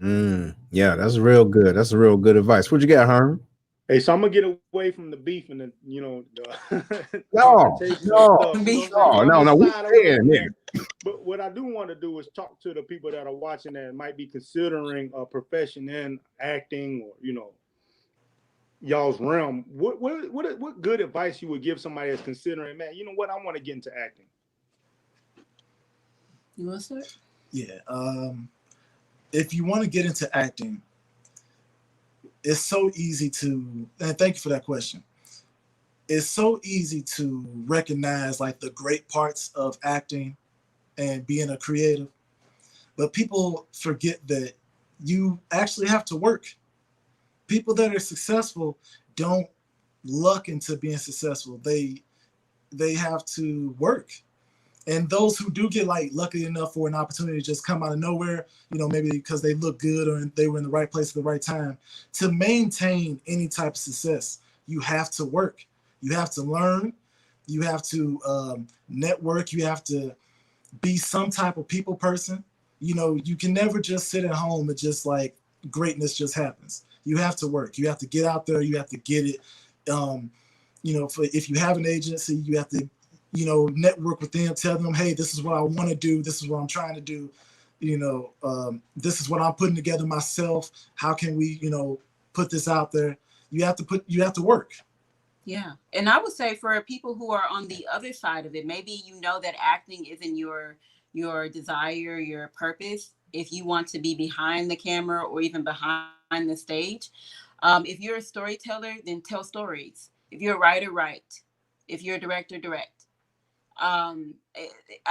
Yeah, that's real good. That's a real good advice. What you got, Herm? Hey, so I'm gonna get away from the beef and the the No, confrontation and no, stuff. You know what I'm saying? no, So I'm no, gonna no. We slide away staying from there. that. But what I do want to do is talk to the people that are watching that might be considering a profession in acting or y'all's realm. What good advice you would give somebody that's considering, man? You know what? I want to get into acting. You want to start? Yeah. If you want to get into acting, it's so easy to, and thank you for that question. It's so easy to recognize like the great parts of acting and being a creative, but people forget that you actually have to work. People that are successful don't luck into being successful. They have to work. And those who do get like lucky enough for an opportunity to just come out of nowhere, maybe because they look good or they were in the right place at the right time, to maintain any type of success, you have to work. You have to learn. You have to network. You have to be some type of people person. You can never just sit at home and just like greatness just happens. You have to work. You have to get out there. You have to get it. If you have an agency, you have to network with them, tell them, hey, this is what I want to do. This is what I'm trying to do. This is what I'm putting together myself. How can we, put this out there? You have to work. Yeah. And I would say for people who are on the other side of it, maybe that acting isn't your desire, your purpose. If you want to be behind the camera or even behind the stage, if you're a storyteller, then tell stories. If you're a writer, write. If you're a director, direct. I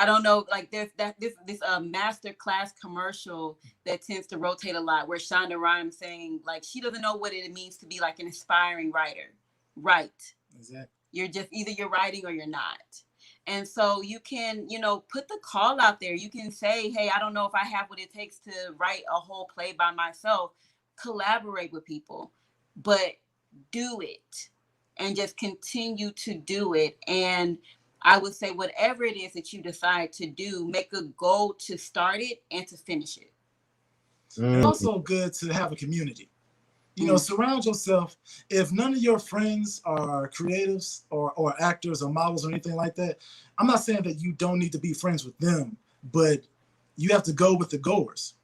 don't know, like there's this master class commercial that tends to rotate a lot where Shonda Rhimes saying like she doesn't know what it means to be like an aspiring writer. Right. Exactly. You're just either you're writing or you're not. And so you can, put the call out there. You can say, hey, I don't know if I have what it takes to write a whole play by myself. Collaborate with people, but do it and just continue to do it. And I would say whatever it is that you decide to do, make a goal to start it and to finish it. It's also good to have a community. Surround yourself. If none of your friends are creatives or actors or models or anything like that, I'm not saying that you don't need to be friends with them, but you have to go with the goers,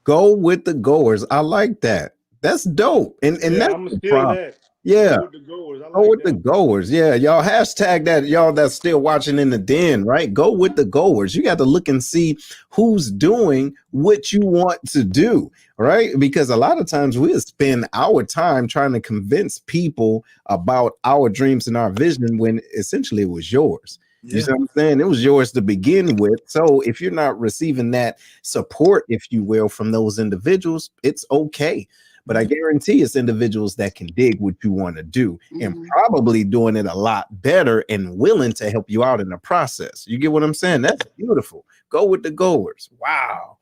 Go with the goers. I like that. That's dope. And that's I'm gonna steal that. Yeah. Go with the goers. I like Go with that. the goers. Yeah. Y'all hashtag that, y'all that's still watching in the den, right? Go with the goers. You got to look and see who's doing what you want to do, right? Because a lot of times we spend our time trying to convince people about our dreams and our vision when essentially it was yours. You see what I'm saying? It was yours to begin with. So if you're not receiving that support, if you will, from those individuals, it's okay. But I guarantee it's individuals that can dig what you want to do and probably doing it a lot better and willing to help you out in the process. You get what I'm saying? That's beautiful. Go with the goers. Wow.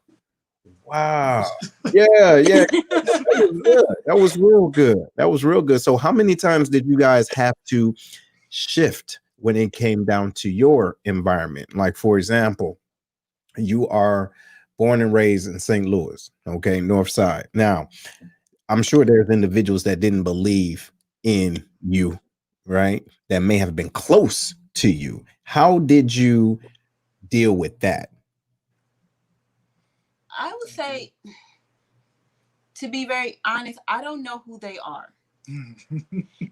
Yeah. That was good. That was real good. That was real good. So how many times did you guys have to shift when it came down to your environment? Like, for example, you are born and raised in St. Louis, okay, North Side. Now, I'm sure there's individuals that didn't believe in you, right? That may have been close to you. How did you deal with that? I would say, to be very honest, I don't know who they are.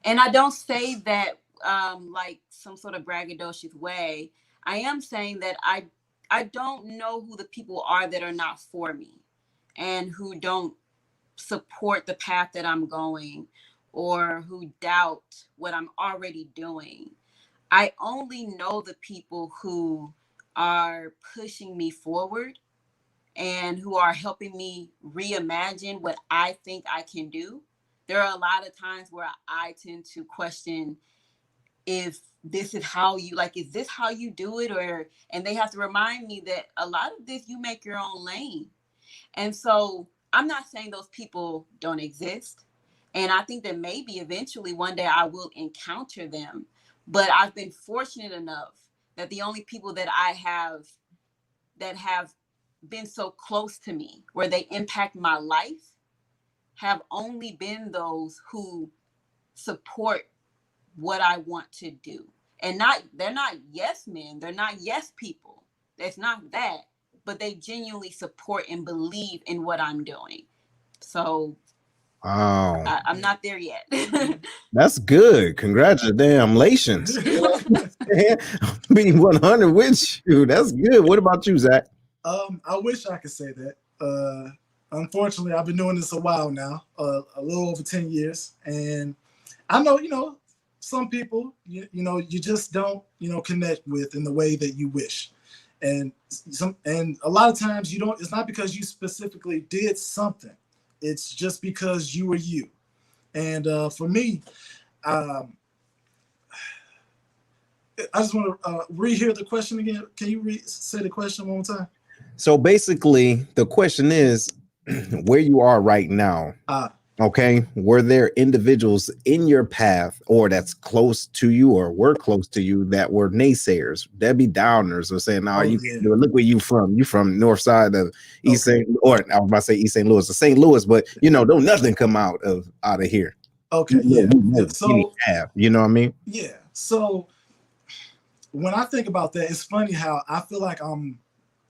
And I don't say that like some sort of braggadocious way. I am saying that I don't know who the people are that are not for me and who don't support the path that I'm going or who doubt what I'm already doing. I only know the people who are pushing me forward and who are helping me reimagine what I think I can do. There are a lot of times where I tend to question if this is how you is this how you do it? And they have to remind me that a lot of this, you make your own lane. And so I'm not saying those people don't exist. And I think that maybe eventually one day I will encounter them. But I've been fortunate enough that the only people that I have that have been so close to me, where they impact my life, have only been those who support what I want to do. And they're not yes men, they're not yes people. It's not that, but they genuinely support and believe in what I'm doing. So wow, I'm not there yet. that's good. Congratulations. Be 100 with you. That's good. What about you, Zach? I wish I could say that. Unfortunately, I've been doing this a while now, a little over 10 years. And I know, some people, you just don't, connect with in the way that you wish. And a lot of times it's not because you specifically did something. It's just because you were you. And for me, I just want to rehear the question again. Can you say the question one more time? So basically, the question is where you are right now. Okay, were there individuals in your path or that's close to you or were close to you that were naysayers, Debbie Downers, or saying, "No, look where you from. You from north side of East St. or I was about to say East St. Louis or St. Louis, but don't nothing come out of here." Okay, So you know what I mean? Yeah. So when I think about that, it's funny how I feel like I'm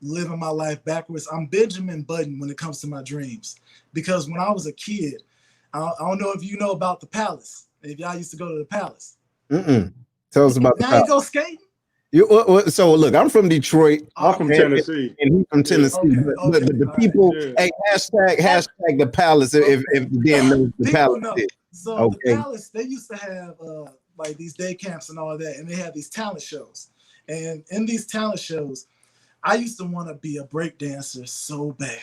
living my life backwards. I'm Benjamin Button when it comes to my dreams, because when I was a kid, I don't know if you know about the Palace. If y'all used to go to the Palace. Tell us about now you go skating? So look, I'm from Detroit. I'm from Tennessee. And he's from Tennessee. But the people, hey, hashtag the Palace if Dan knows the Palace. So the Palace, they used to have like these day camps and all that, and they had these talent shows. And in these talent shows, I used to want to be a break dancer so bad.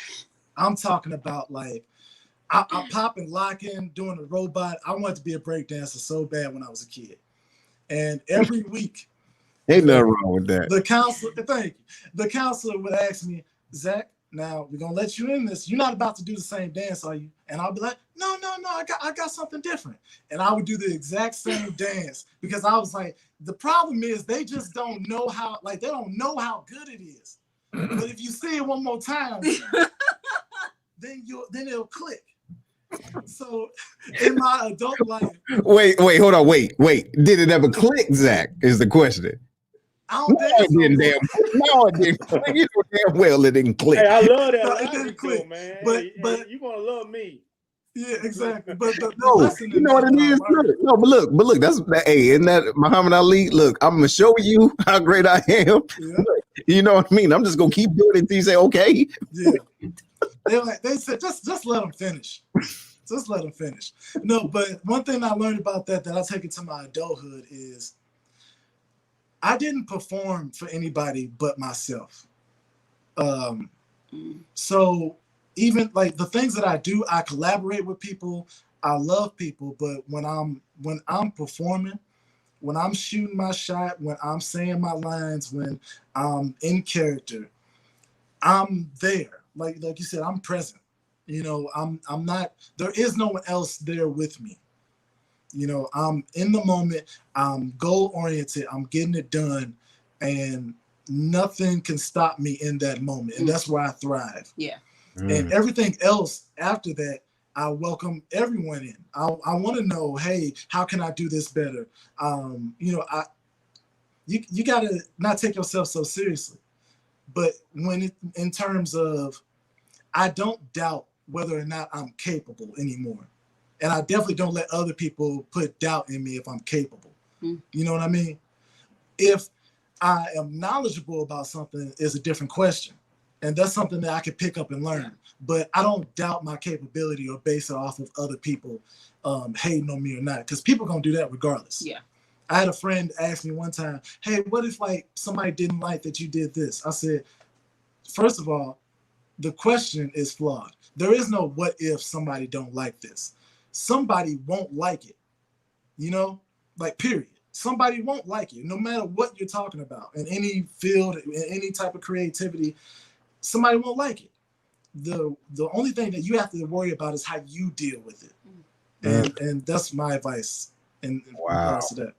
I'm talking about like I popping, locking, doing a robot. I wanted to be a break dancer so bad when I was a kid. And every week, ain't nothing wrong with that. The counselor would ask me, "Zach, now we're gonna let you in this. You're not about to do the same dance, are you?" And I'll be like, No, I got something different. And I would do the exact same dance because I was like, the problem is they just don't know how, like they don't know how good it is. But if you see it one more time, then it'll click. So in my adult life. Wait, hold on, wait. Did it ever click, Zach? Is the question. No, it didn't. You know damn well it didn't click. Hey, I love that. No, it didn't click, man. But you're gonna love me. Yeah, exactly. But you know what it is? No, but look, that's hey, isn't that Muhammad Ali? Look, I'm gonna show you how great I am. Yeah. You know what I mean? I'm just gonna keep doing it until you say okay. Yeah. They said just let them finish. Just let them finish. No, but one thing I learned about that I take it to my adulthood is I didn't perform for anybody but myself. So even like the things that I do, I collaborate with people. I love people, but when I'm performing, when I'm shooting my shot, when I'm saying my lines, when I'm in character, I'm there. Like you said, I'm present. I'm not. There is no one else there with me. I'm in the moment. I'm goal oriented. I'm getting it done, and nothing can stop me in that moment. And that's where I thrive. Yeah. And everything else after that, I welcome everyone in. I want to know, hey, how can I do this better? You gotta not take yourself so seriously. But in terms of, I don't doubt whether or not I'm capable anymore. And I definitely don't let other people put doubt in me if I'm capable. You know what I mean? If I am knowledgeable about something is a different question. And that's something that I can pick up and learn. But I don't doubt my capability or base it off of other people hating on me or not. Because people going to do that regardless. Yeah. I had a friend ask me one time, hey, what if like somebody didn't like that you did this? I said, first of all, the question is flawed. There is no what if somebody don't like this. Somebody won't like it. Like period. Somebody won't like it. No matter what you're talking about in any field, in any type of creativity, somebody won't like it. The only thing that you have to worry about is how you deal with it. And that's my advice in regards to that.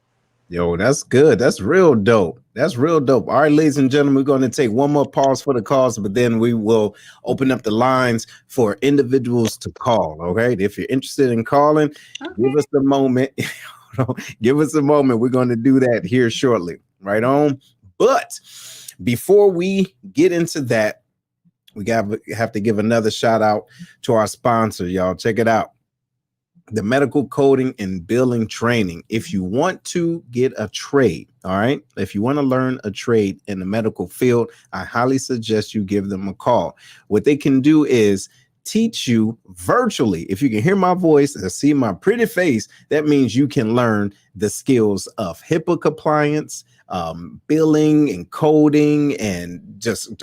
Yo, that's good. That's real dope. That's real dope. All right, ladies and gentlemen, we're going to take one more pause for the calls, but then we will open up the lines for individuals to call. Okay. If you're interested in calling, give us a moment. Give us a moment. We're going to do that here shortly. Right on. But before we get into that, we have to give another shout out to our sponsor, y'all. Check it out. The medical coding and billing training. If you want to get a trade, all right, if you want to learn a trade in the medical field, I highly suggest you give them a call. What they can do is teach you virtually. If you can hear my voice and see my pretty face, that means you can learn the skills of HIPAA compliance, billing and coding, and just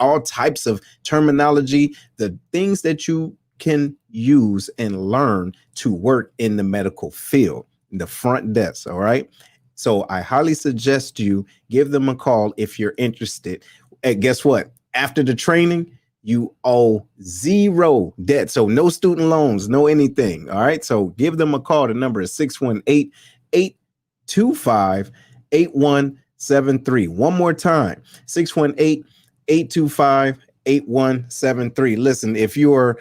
all types of terminology, the things that you can use and learn to work in the medical field, the front desk. All right. So I highly suggest you give them a call if you're interested. And guess what? After the training, you owe zero debt. So no student loans, no anything. All right. So give them a call. The number is 618-825-8173. One more time, 618-825-8173. 8173. Listen, if your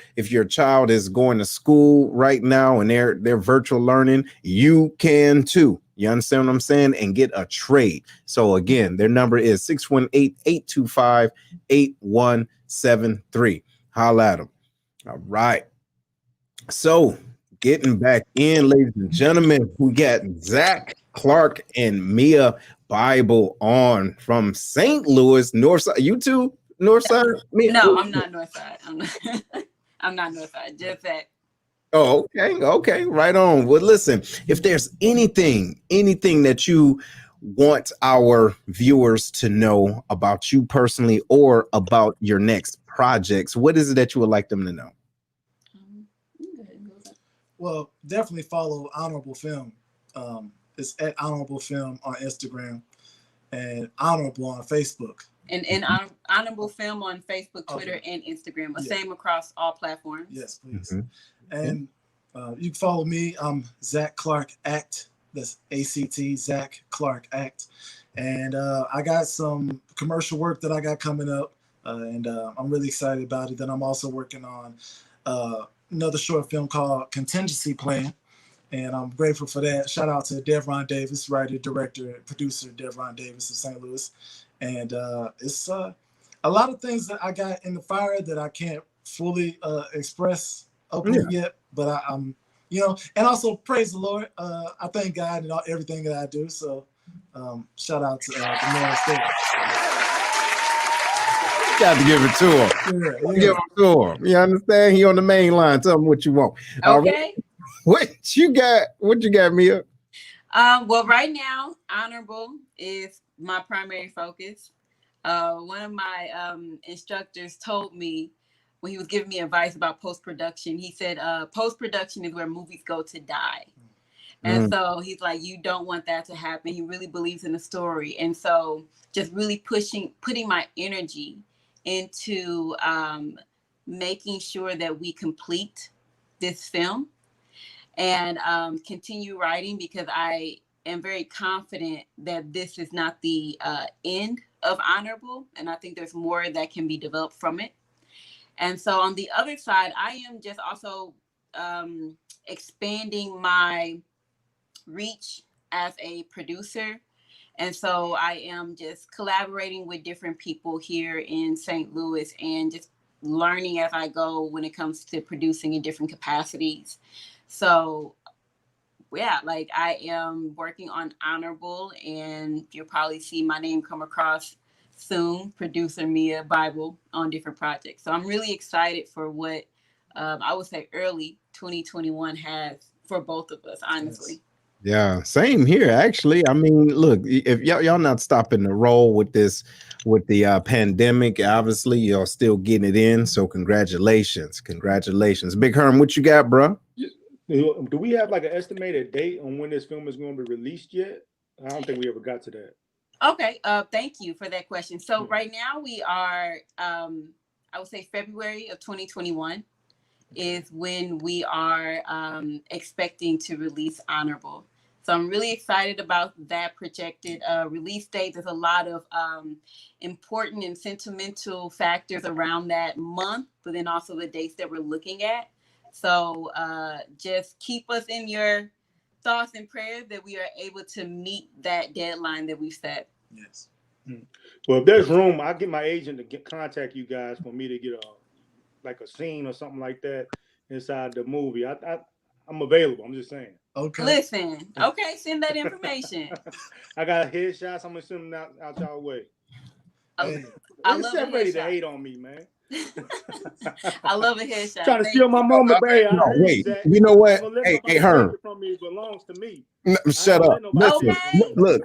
child is going to school right now and they're virtual learning, you can too. You understand what I'm saying? And get a trade. So again, their number is 618-825-8173. Holla at them. All right. So getting back in, ladies and gentlemen, we got Zach Clark and Mia Bible on from St. Louis, Northside. You two? Northside? No, I'm not Northside. I'm not Northside. Just that. Oh, okay, right on. Well, listen, if there's anything that you want our viewers to know about you personally or about your next projects, what is it that you would like them to know? Well, definitely follow Honorable Film. It's at Honorable Film on Instagram and Honorable on Facebook. And Honorable Film on Facebook, Twitter, and Instagram. The same across all platforms. Yes, please. And you can follow me. I'm Zach Clark Act. That's ACT, Zach Clark Act. And I got some commercial work that I got coming up. And I'm really excited about it. Then I'm also working on another short film called Contingency Plan. And I'm grateful for that. Shout out to Devron Davis, writer, director, producer Devron Davis of St. Louis. And it's a lot of things that I got in the fire that I can't fully express openly yet, but I'm, and also praise the Lord. I thank God and everything that I do. So shout out to the man state. Got to give it to him. Give it to him. You understand? He on the main line. Tell him what you want. Okay. All right. What you got, Mia? Well, right now, Honorable is my primary focus. One of my instructors told me when he was giving me advice about post-production, he said, post-production is where movies go to die. And so he's like, you don't want that to happen. He really believes in the story. And so just really putting my energy into making sure that we complete this film and continue writing, because I am very confident that this is not the end of Honorable. And I think there's more that can be developed from it. And so on the other side, I am just also expanding my reach as a producer. And so I am just collaborating with different people here in St. Louis and just learning as I go when it comes to producing in different capacities. So yeah, like I am working on Honorable, and you'll probably see my name come across soon, producer Mia Bible, on different projects. So I'm really excited for what I would say early 2021 has for both of us, honestly. Yeah, same here, actually. I mean, look, if y'all not stopping to roll with this, with the pandemic, obviously y'all still getting it in. So congratulations. Big Herm, what you got, bro? Do we have like an estimated date on when this film is going to be released yet? I don't think we ever got to that. Okay, thank you for that question. So right now we are, I would say February of 2021 is when we are expecting to release Honorable. So I'm really excited about that projected release date. There's a lot of important and sentimental factors around that month, but then also the dates that we're looking at. So just keep us in your thoughts and prayers that we are able to meet that deadline that we've set. Yes. Well, if there's room, I'll get my agent to contact you guys for me to get a scene or something like that inside the movie. I'm available. I'm just saying. Okay. Listen. Okay, send that information. I got headshots. I'm gonna send them out y'all way. Hey. I love a ready to headshot. hate on me, man. I love a headshot. Trying to Thank steal you. my moment, baby. No, wait. You know what? Hey, Herm. From me, it belongs to me. Shut up. Listen, Okay. look,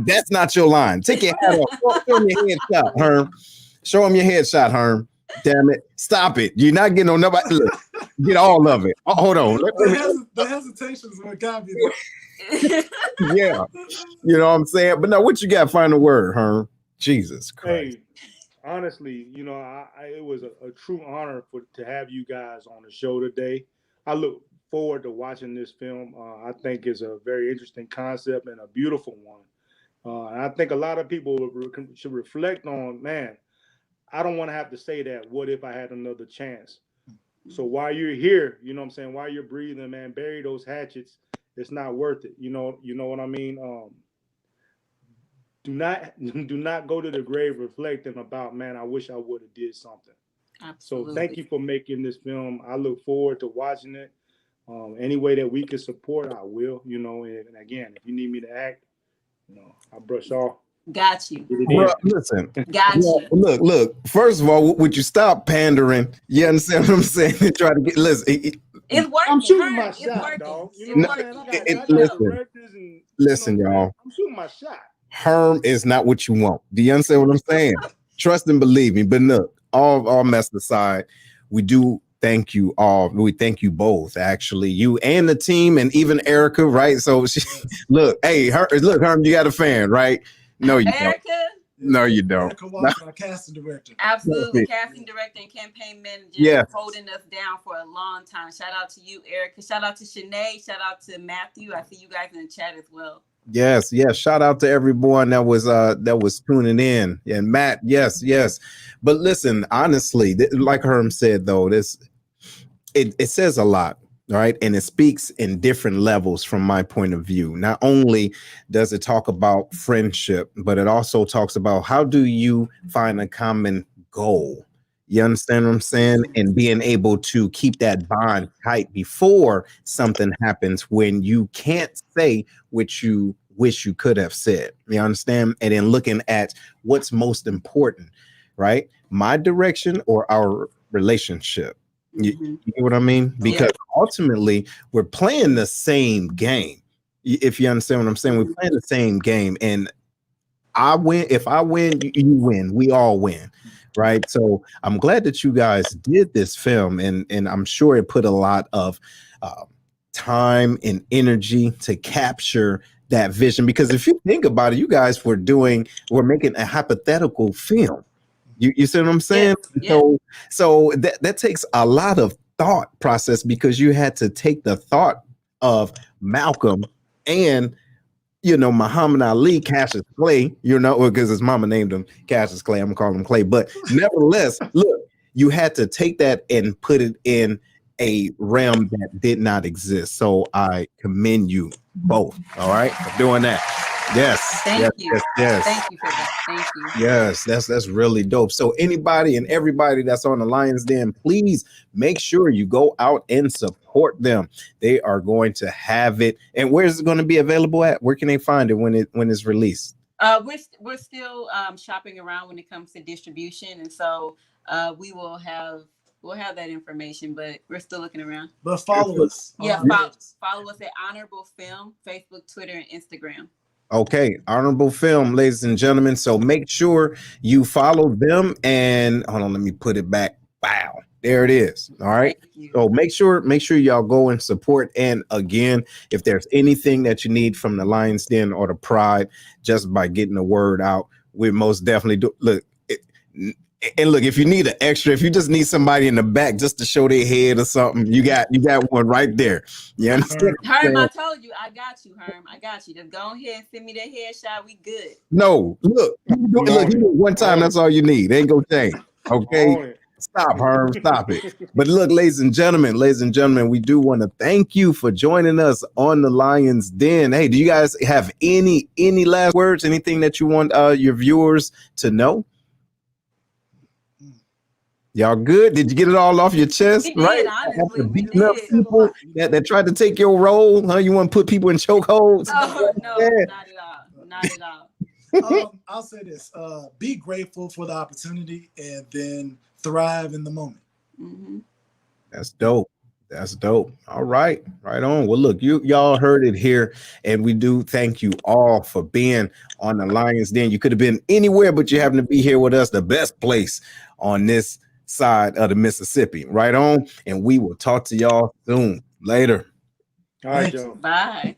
that's not your line. Take your hat off. Show him your headshot, Herm. Show him your headshot, Herm. Damn it. Stop it. You're not getting on nobody. Look, get all of it. Oh, hold on. The hesitation is what got me there. Yeah. You know what I'm saying? But no, what you got? Final word, Herm. Jesus Christ. Hey, honestly, it was a true honor to have you guys on the show today. I look forward to watching this film. I think it's a very interesting concept and a beautiful one. And I think a lot of people should reflect on, man, I don't want to have to say that. What if I had another chance? So while you're here, you know what I'm saying? While you're breathing, man, bury those hatchets. It's not worth it. You know what I mean? Do not go to the grave reflecting about, man, I wish I would have did something. Absolutely. So thank you for making this film. I look forward to watching it. Any way that we can support, I will, and again, if you need me to act, I'll brush off. Got you. Well, listen. Got you. Look. First of all, would you stop pandering? You understand what I'm saying? And try to get It's working. I'm shooting Herm. my It's shot, working. dog. It's You know what working. I'm saying? I got directors and, listen, y'all. I'm shooting my shot. Herm is not what you want. Do you understand what I'm saying? Trust and believe me. But look, all mess aside, we do thank you all. We thank you both, actually, you and the team, and even Erica, right? So look, hey, Herm, you got a fan, right? No, you don't. Erica? No, you don't. Erica Walker, our casting director. Absolutely. Casting director and campaign manager, Yeah. holding us down for a long time. Shout out to you, Erica. Shout out to Shanae. Shout out to Matthew. I see you guys in the chat as well. Yes. Shout out to everyone that was tuning in. And Matt, yes. But listen, honestly, like Herm said, though, it says a lot. Right. And it speaks in different levels from my point of view. Not only does it talk about friendship, but it also talks about how do you find a common goal? You understand what I'm saying? And being able to keep that bond tight before something happens when you can't say what you wish you could have said. You understand? And then looking at what's most important, right? My direction or our relationship. You know what I mean? Because ultimately we're playing the same game. If you understand what I'm saying, we're playing the same game, and I win. If I win, you win. We all win, right? So I'm glad that you guys did this film, and I'm sure it put a lot of time and energy to capture that vision. Because if you think about it, you guys were making a hypothetical film. You see what I'm saying? Yeah. So that takes a lot of thought process, because you had to take the thought of Malcolm and Muhammad Ali, Cassius Clay, because his mama named him Cassius Clay. I'm gonna call him Clay. But nevertheless, look, you had to take that and put it in a realm that did not exist. So I commend you both, all right, for doing that. Yes. Thank you. Yes. Thank you for that. Thank you. Yes, that's really dope. So anybody and everybody that's on the Lions Den, please make sure you go out and support them. They are going to have it. And where is it going to be available at? Where can they find it when it's released? We're still shopping around when it comes to distribution, and so we'll have that information, but we're still looking around. But follow us. Yeah, follow us at Honorable Film, Facebook, Twitter, and Instagram. Okay, Honorable Film, ladies and gentlemen. So make sure you follow them, and hold on, let me put it back. Wow, there it is. All right. So make sure y'all go and support. And again, if there's anything that you need from the Lions Den or the Pride, just by getting the word out, we most definitely do. Look, And look, if you need an extra, if you just need somebody in the back just to show their head or something, you got one right there. You understand? Herm, I told you, I got you, Herm. I got you. Just go ahead and send me that headshot. We good. No, look, you do it one time. That's all you need. It ain't gonna change. Okay, stop, Herm. Stop it. But look, ladies and gentlemen, we do want to thank you for joining us on the Lions Den. Hey, do you guys have any last words? Anything that you want your viewers to know? Y'all good? Did you get it all off your chest? We did, right? honestly, we Beating up did. people that tried to take your role, huh? You want to put people in chokeholds? Oh, no, not at all. Not at all. I'll say this: be grateful for the opportunity, and then thrive in the moment. Mm-hmm. That's dope. That's dope. All right, right on. Well, look, y'all heard it here, and we do thank you all for being on the Lions Den. You could have been anywhere, but you happen to be here with us, the best place on this side of the Mississippi. Right on, and we will talk to y'all soon. Later. All right, Joe. Bye.